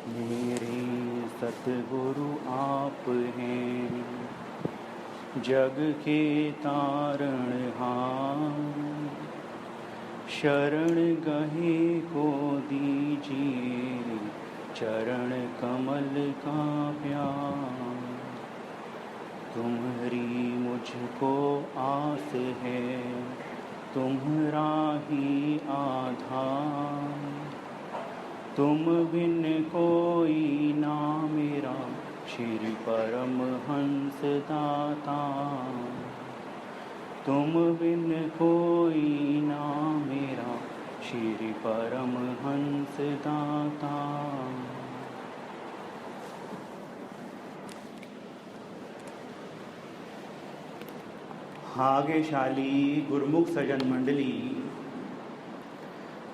मेरे सतगुरु आप हैं, जग के तारणहार। शरण गहे को दीजिए चरण कमल का प्यार। तुम्हारी मुझको आस है, तुम्हारा ही आधार। तुम बिन कोई ना मेरा श्री परमहंस दाता। तुम बिन कोई ना मेरा श्री परमहंस दाता। भाग्यशाली गुरुमुख सज्जन मंडली,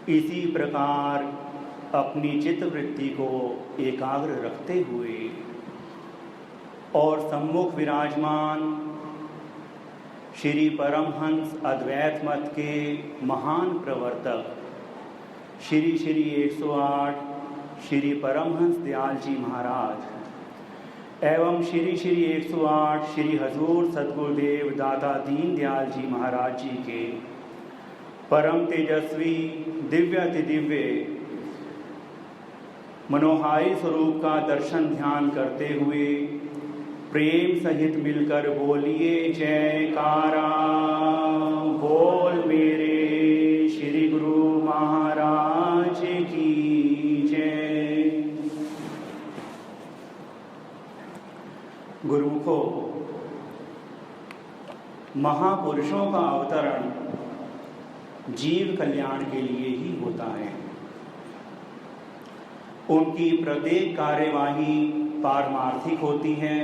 इसी प्रकार अपनी चित्तवृत्ति को एकाग्र रखते हुए और सम्मुख विराजमान श्री परमहंस अद्वैत मत के महान प्रवर्तक श्री श्री 108 श्री परमहंस दयाल जी महाराज एवं श्री श्री 108 श्री हजूर सद्गुरुदेव दाता दीन दयाल जी महाराज जी के परम तेजस्वी दिव्य मनोहारी स्वरूप का दर्शन ध्यान करते हुए प्रेम सहित मिलकर बोलिए जयकारा। बोल मेरे श्री गुरु महाराज की जय। गुरुमुखों, महापुरुषों का अवतरण जीव कल्याण के लिए ही होता है। उनकी प्रत्येक कार्यवाही पारमार्थिक होती है।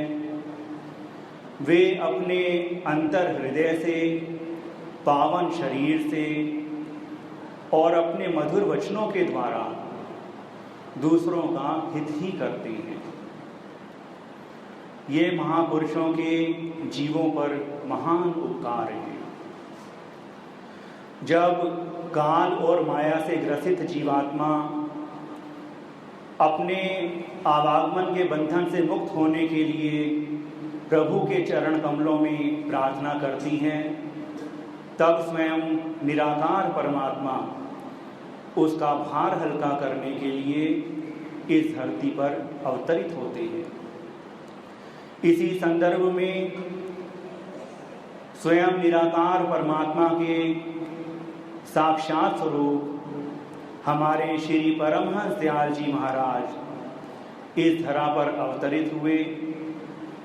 वे अपने अंतर हृदय से, पावन शरीर से और अपने मधुर वचनों के द्वारा दूसरों का हित ही करते हैं। ये महापुरुषों के जीवों पर महान उपकार हैं। जब काल और माया से ग्रसित जीवात्मा अपने आवागमन के बंधन से मुक्त होने के लिए प्रभु के चरण कमलों में प्रार्थना करती हैं, तब स्वयं निराकार परमात्मा उसका भार हल्का करने के लिए इस धरती पर अवतरित होते हैं। इसी संदर्भ में स्वयं निराकार परमात्मा के साक्षात स्वरूप हमारे श्री परमहंस दयाल जी महाराज इस धरा पर अवतरित हुए।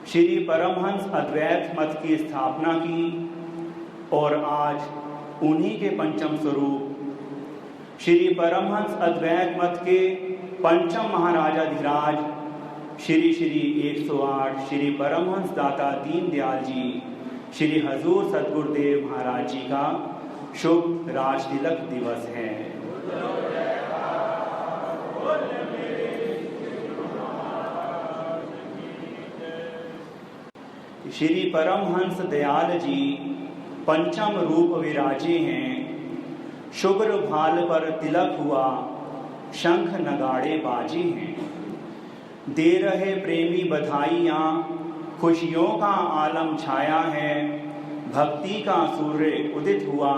श्री परमहंस अद्वैत मत की स्थापना की और आज उन्हीं के पंचम स्वरूप श्री परमहंस अद्वैत मत के पंचम महाराजाधिराज श्री श्री 108 श्री परमहंस दाता दीन दयाल जी श्री हजूर सद्गुरुदेव महाराज जी का शुभ राज तिलक दिवस है। श्री परमहंस दयाल जी पंचम रूप विराजे हैं। शुभ्र भाल पर तिलक हुआ, शंख नगाड़े बाजे हैं। दे रहे प्रेमी बधाइयाँ, खुशियों का आलम छाया है। भक्ति का सूर्य उदित हुआ,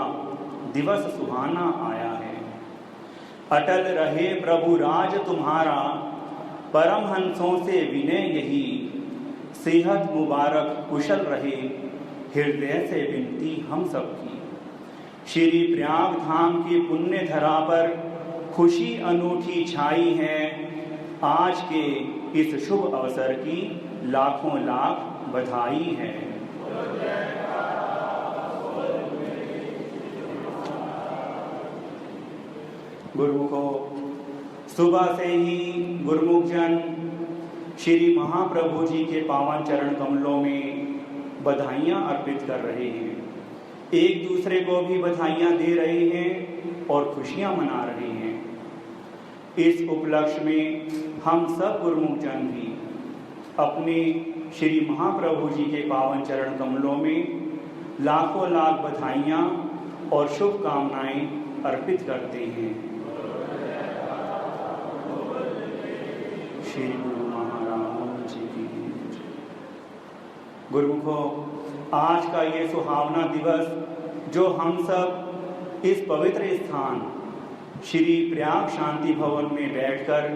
दिवस सुहाना आया है। अटल रहे प्रभु राज तुम्हारा, परमहंसों से विनय यही। सेहत मुबारक कुशल रहे, हृदय से विनती हम सबकी। श्री प्रयाग धाम की पुण्य धरा पर खुशी अनूठी छाई है। आज के इस शुभ अवसर की लाखों लाख बधाई है। गुरुमुखों, सुबह से ही गुरुमुख जन श्री महाप्रभु जी के पावन चरण कमलों में बधाइयाँ अर्पित कर रहे हैं। एक दूसरे को भी बधाइयाँ दे रहे हैं और खुशियाँ मना रहे हैं। इस उपलक्ष्य में हम सब गुरुमुख जन भी अपने श्री महाप्रभु जी के पावन चरण कमलों में लाखों लाख बधाइयाँ और शुभकामनाएं अर्पित करते हैं। श्री गुरु महाराज की जय। गुरुमुखों, आज का ये सुहावना दिवस जो हम सब इस पवित्र स्थान श्री प्रयाग शांति भवन में बैठकर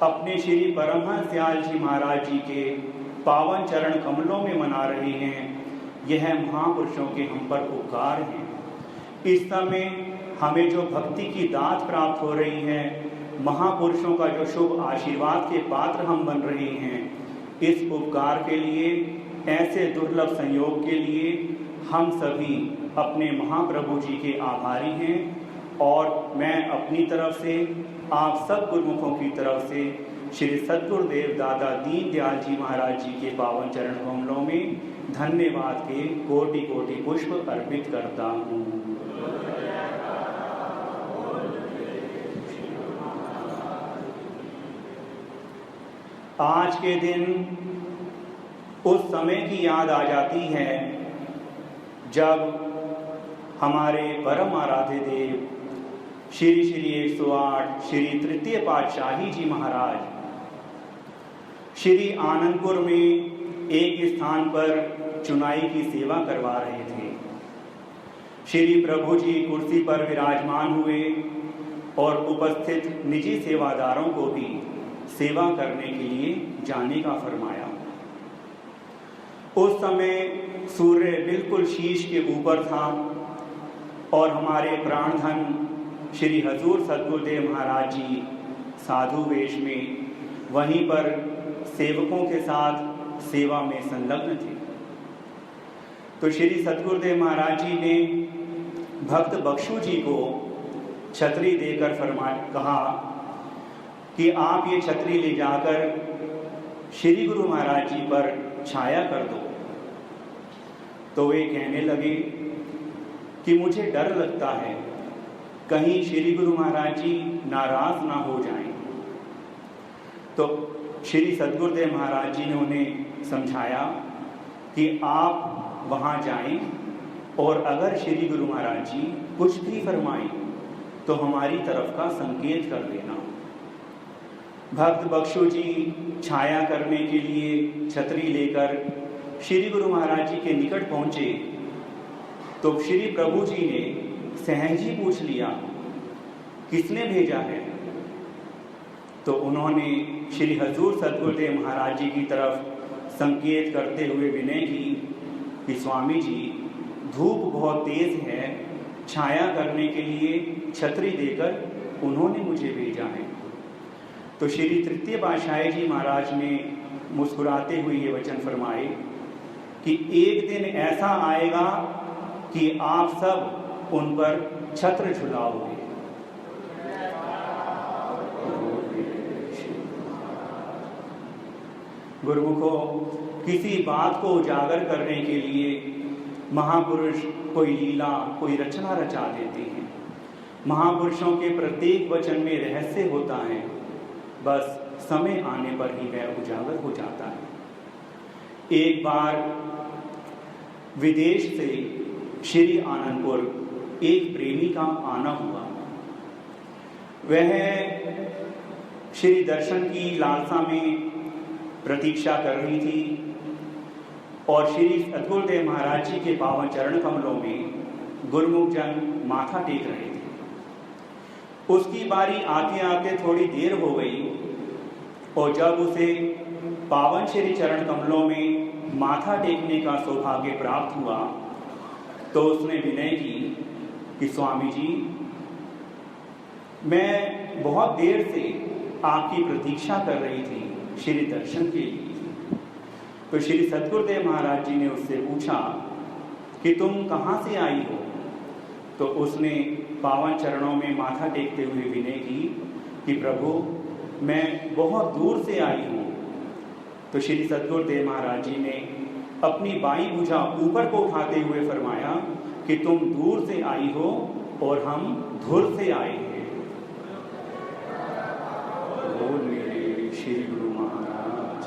अपने श्री परमहंस दयाल जी महाराज जी के पावन चरण कमलों में मना रहे हैं, यह महापुरुषों के हम पर उपकार हैं। इस समय हमें जो भक्ति की दात प्राप्त हो रही है, महापुरुषों का जो शुभ आशीर्वाद के पात्र हम बन रहे हैं, इस उपकार के लिए, ऐसे दुर्लभ संयोग के लिए हम सभी अपने महाप्रभु जी के आभारी हैं। और मैं अपनी तरफ से, आप सब गुरुमुखों की तरफ से श्री सद्गुरुदेव दादा दीन दयाल जी महाराज जी के पावन चरण कमलों में धन्यवाद के कोटि कोटि पुष्प अर्पित करता हूँ। आज के दिन उस समय की याद आ जाती है जब हमारे परम आराध्य देव श्री श्री 108 श्री तृतीय पातशाही जी महाराज श्री आनंदपुर में एक स्थान पर चुनाई की सेवा करवा रहे थे। श्री प्रभु जी कुर्सी पर विराजमान हुए और उपस्थित निजी सेवादारों को भी सेवा करने के लिए जाने का फरमाया। उस समय सूर्य बिल्कुल शीश के ऊपर था और हमारे प्राणधन श्री हजूर सद्गुरुदेव महाराज जी साधु वेश में वहीं पर सेवकों के साथ सेवा में संलग्न थे। तो श्री सद्गुरुदेव महाराज जी ने भक्त बख्शू जी को छतरी देकर कहा कि आप ये छतरी ले जाकर श्री गुरु महाराज जी पर छाया कर दो। तो वे कहने लगे कि मुझे डर लगता है कहीं श्री गुरु महाराज जी नाराज ना हो जाएं। तो श्री सद्गुरुदेव महाराज जी ने उन्हें समझाया कि आप वहां जाएं और अगर श्री गुरु महाराज जी कुछ भी फरमाएं तो हमारी तरफ का संकेत कर देना। भक्त बख्शू जी छाया करने के लिए छतरी लेकर श्री गुरु महाराज जी के निकट पहुंचे तो श्री प्रभु जी ने सहज ही पूछ लिया, किसने भेजा है? तो उन्होंने श्री हजूर सद्गुरुदेव महाराज जी की तरफ संकेत करते हुए विनय की कि स्वामी जी, धूप बहुत तेज है, छाया करने के लिए छतरी देकर उन्होंने मुझे भेजा है। तो श्री तृतीय पातशाही जी महाराज ने मुस्कुराते हुए ये वचन फरमाए कि एक दिन ऐसा आएगा कि आप सब उन पर छत्र झुलाओगे। गुरुमुखों, किसी बात को उजागर करने के लिए महापुरुष कोई लीला, कोई रचना रचा देते हैं। महापुरुषों के प्रत्येक वचन में रहस्य होता है, बस समय आने पर ही वह उजागर हो जाता है। एक बार विदेश से श्री आनंदपुर एक प्रेमी का आना हुआ। वह श्री दर्शन की लालसा में प्रतीक्षा कर रही थी और श्री सद्गुरुदेव महाराज जी के पावन चरण कमलों में गुरुमुख जन माथा टेक रहे थे। उसकी बारी आते आते थोड़ी देर हो गई और जब उसे पावन श्री चरण कमलों में माथा टेकने का सौभाग्य प्राप्त हुआ तो उसने विनय की कि स्वामी जी, मैं बहुत देर से आपकी प्रतीक्षा कर रही थी श्री दर्शन के लिए। तो श्री सद्गुरुदेव महाराज जी ने उससे पूछा कि तुम कहाँ से आई हो? तो उसने पावन चरणों में माथा टेकते हुए विनय की कि प्रभु, मैं बहुत दूर से आई हूँ। तो श्री सद्गुरुदेव महाराज जी ने अपनी बाईं भुजा ऊपर को उठाते हुए फरमाया कि तुम दूर से आई हो और हम धुर से आए हैं। बोल मेरे श्री गुरु महाराज।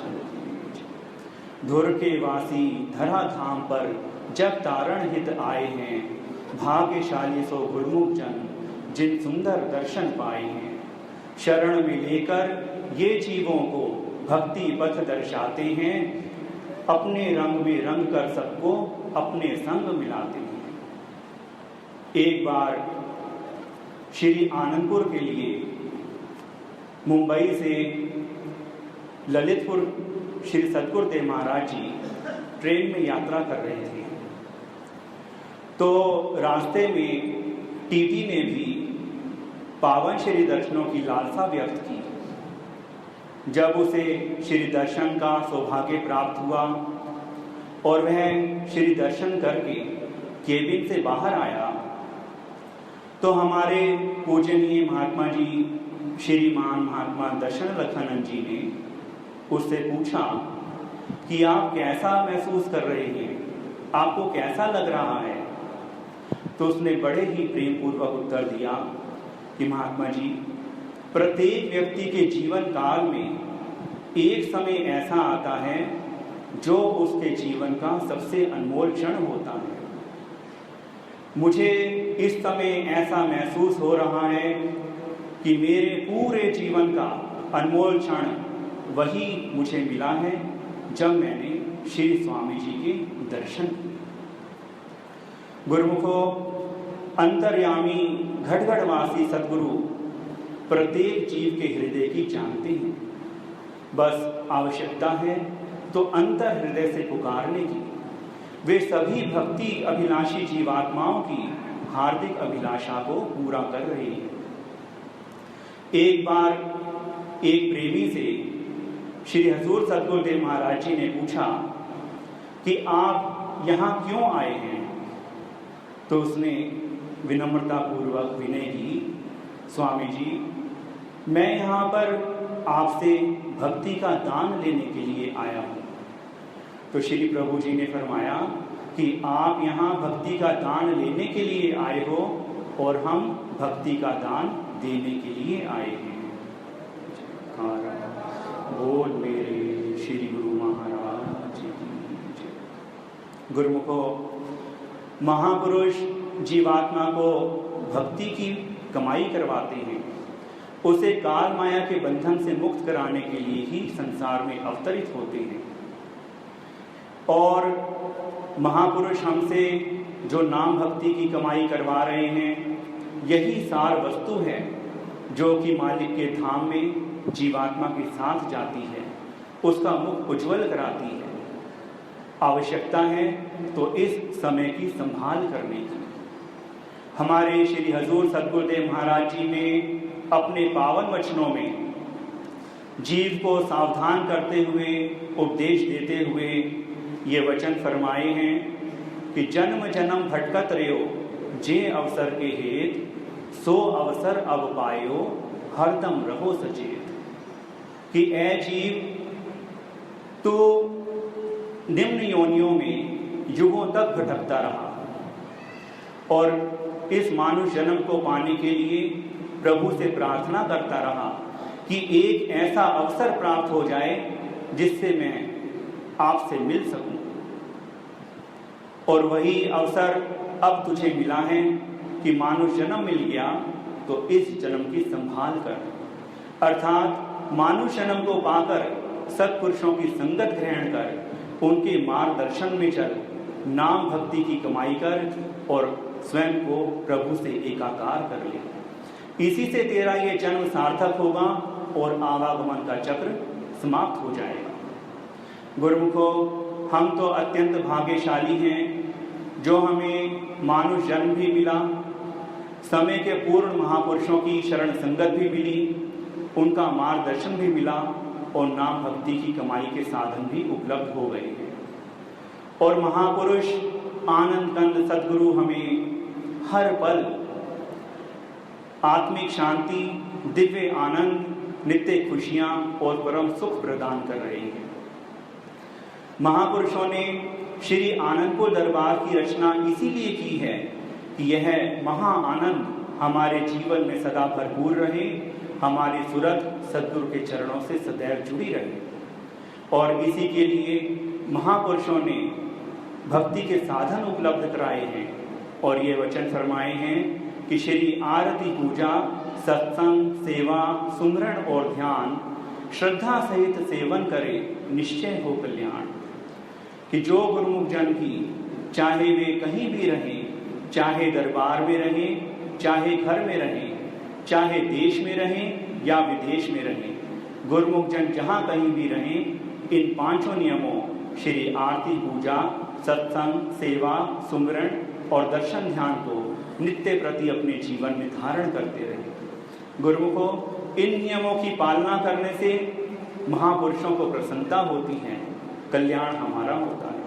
धुर के वासी धरा धाम पर जब तारण हित आए हैं, भाग्यशाली सो गुरुमुख जन जिन सुंदर दर्शन पाए हैं। शरण में लेकर ये जीवों को भक्ति पथ दर्शाते हैं, अपने रंग में रंग कर सबको अपने संग मिलाते हैं। एक बार श्री आनंदपुर के लिए मुंबई से ललितपुर श्री सद्गुरुदेव महाराज जी ट्रेन में यात्रा कर रहे थे। तो रास्ते में टीटी ने भी पावन श्री दर्शनों की लालसा व्यक्त की। जब उसे श्री दर्शन का सौभाग्य प्राप्त हुआ और वह श्री दर्शन करके केबिन से बाहर आया, तो हमारे पूजनीय महात्मा जी श्रीमान महात्मा दर्शन लखानंद जी ने उससे पूछा कि आप कैसा महसूस कर रहे हैं, आपको कैसा लग रहा है। तो उसने बड़े ही प्रेम पूर्वक उत्तर दिया कि महात्मा जी, प्रत्येक व्यक्ति के जीवन काल में एक समय ऐसा आता है जो उसके जीवन का सबसे अनमोल क्षण होता है। मुझे इस समय ऐसा महसूस हो रहा है कि मेरे पूरे जीवन का अनमोल क्षण वही मुझे मिला है जब मैंने श्री स्वामी जी के दर्शन किए। गुरुमुखो, अंतर्यामी घटघटवासी सद्गुरु प्रत्येक जीव के हृदय की जानते हैं। बस आवश्यकता है तो अंतर हृदय से पुकारने की। वे सभी भक्ति अभिलाषी जीवात्माओं की हार्दिक अभिलाषा को पूरा कर रहे हैं। एक बार एक प्रेमी से श्री हजूर सद्गुरुदेव महाराज जी ने पूछा कि आप यहाँ क्यों आए हैं। तो उसने विनम्रता पूर्वक विनय की, स्वामी जी, मैं यहाँ पर आपसे भक्ति का दान लेने के लिए आया हूँ। तो श्री प्रभु जी ने फरमाया कि आप यहाँ भक्ति का दान लेने के लिए आए हो और हम भक्ति का दान देने के लिए आए हैं। बोल मेरे श्री गुरु महाराज जी। गुरुमुखो, महापुरुष जीवात्मा को भक्ति की कमाई करवाते हैं, उसे काल माया के बंधन से मुक्त कराने के लिए ही संसार में अवतरित होते हैं। और महापुरुष हमसे जो नाम भक्ति की कमाई करवा रहे हैं, यही सार वस्तु है जो कि मालिक के धाम में जीवात्मा के साथ जाती है, उसका मुख उज्जवल कराती है। आवश्यकता है तो इस समय की संभाल करने की। हमारे श्री हजूर सद्गुरुदेव महाराज जी ने अपने पावन वचनों में जीव को सावधान करते हुए, उपदेश देते हुए ये वचन फरमाए हैं कि जन्म जन्म भटकत रहो, जे अवसर के हेत सो अवसर अब पायो, हरदम रहो सचेत। कि ऐ जीव, तू निम्न योनियों में युगों तक भटकता रहा और इस मानुष जन्म को पाने के लिए प्रभु से प्रार्थना करता रहा कि एक ऐसा अवसर प्राप्त हो जाए जिससे मैं आपसे मिल सकूं। और वही अवसर अब तुझे मिला है कि मानुष जन्म मिल गया तो इस जन्म की संभाल कर, अर्थात मानुष जन्म को पाकर सत्पुरुषों की संगत ग्रहण कर उनके मार्गदर्शन में चल, नाम भक्ति की कमाई कर और स्वयं को प्रभु से एकाकार कर ले। इसी से तेरा ये जन्म सार्थक होगा और आवागमन का चक्र समाप्त हो जाएगा। गुरुमुखो, हम तो अत्यंत भाग्यशाली हैं जो हमें मानुष जन्म भी मिला, समय के पूर्ण महापुरुषों की शरण संगत भी मिली, उनका मार्गदर्शन भी मिला और नाम भक्ति की कमाई के साधन भी उपलब्ध हो गए हैं। और महापुरुष आनंद कंद सद्गुरु हमें हर पल आत्मिक शांति, दिव्य आनंद, नित्य खुशियां और परम सुख प्रदान कर रहे हैं। महापुरुषों ने श्री आनंदपुर दरबार की रचना इसीलिए की है कि यह महा आनंद हमारे जीवन में सदा भरपूर रहे, हमारी सूरत सद्गुरु के चरणों से सदैव जुड़ी रहे। और इसी के लिए महापुरुषों ने भक्ति के साधन उपलब्ध कराए हैं और ये वचन फरमाए हैं कि श्री आरती पूजा सत्संग, सेवा, सुमरण और ध्यान श्रद्धा सहित सेवन करे, निश्चय हो कल्याण। कि जो गुरुमुख जन की चाहे वे कहीं भी रहें, चाहे दरबार में रहें, चाहे घर में रहें, चाहे देश में रहें या विदेश में रहें, गुरुमुख जन जहाँ कहीं भी रहें, इन पांचों नियमों श्री आरती, पूजा, सत्संग, सेवा, सुमरण और दर्शन ध्यान को नित्य प्रति अपने जीवन में धारण करते रहे। गुरुमुखों, इन नियमों की पालना करने से महापुरुषों को प्रसन्नता होती है, कल्याण हमारा होता है।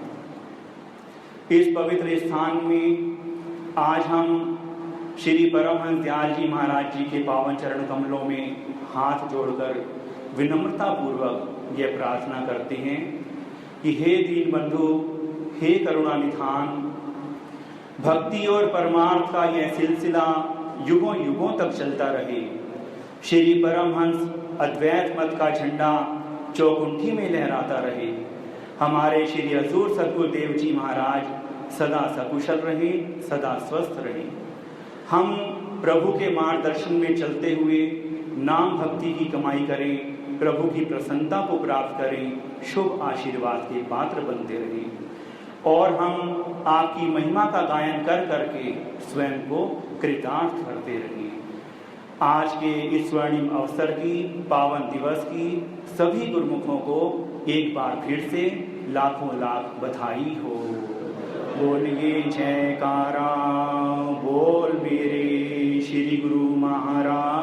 इस पवित्र स्थान में आज हम श्री परमहंस दयाल जी महाराज जी के पावन चरण कमलों में हाथ जोड़कर विनम्रता पूर्वक यह प्रार्थना करते हैं कि हे दीन बंधु, हे करुणा निधान, भक्ति और परमार्थ का यह सिलसिला युगों युगों तक चलता रहे। श्री परमहंस अद्वैत मत का झंडा चौकुंठी में लहराता रहे। हमारे श्री हजूर सद्गुरुदेव जी महाराज सदा सकुशल रहे, सदा स्वस्थ रहे। हम प्रभु के मार्गदर्शन में चलते हुए नाम भक्ति की कमाई करें, प्रभु की प्रसन्नता को प्राप्त करें, शुभ आशीर्वाद के पात्र बनते रहें और हम आपकी महिमा का गायन कर करके स्वयं को कृतार्थ करते रहें। आज के इस स्वर्णिम अवसर की, पावन दिवस की सभी गुरुमुखों को एक बार फिर से लाखों लाख बधाई हो। बोलिए जयकारा, बोल मेरे श्री गुरु महाराज